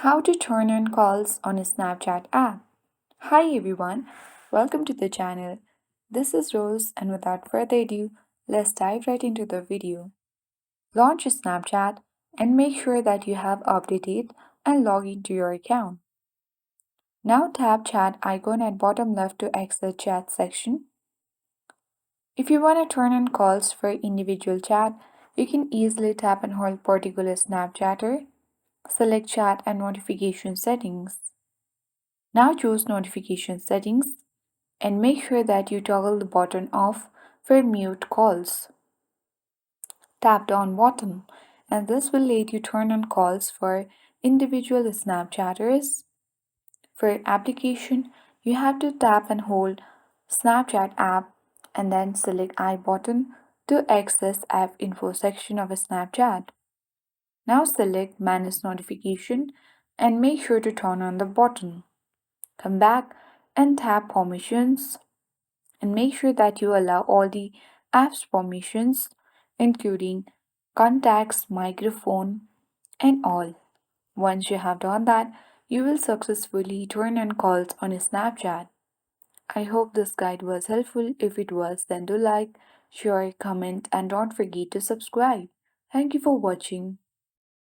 How to turn on calls on a Snapchat app. Hi everyone, welcome to the channel. This is Rose, and without further ado, let's dive right into the video. Launch a Snapchat and make sure that you have updated and log into your account. Now tap chat icon at bottom left to access chat section. If you want to turn on calls for individual chat, you can easily tap and hold particular Snapchatter. Select chat and notification settings. Now choose notification settings and make sure that you toggle the button off for mute calls. Tap the on button and this will let you turn on calls for individual Snapchatters. For application, you have to tap and hold Snapchat app and then select I button to access app info section of a Snapchat. Now select manage notification and make sure to turn on the button. Come back and tap permissions and make sure that you allow all the app's permissions, including contacts, microphone, and all. Once you have done that, you will successfully turn on calls on a Snapchat. I hope this guide was helpful. If it was, then do like, share, comment, and don't forget to subscribe. Thank you for watching.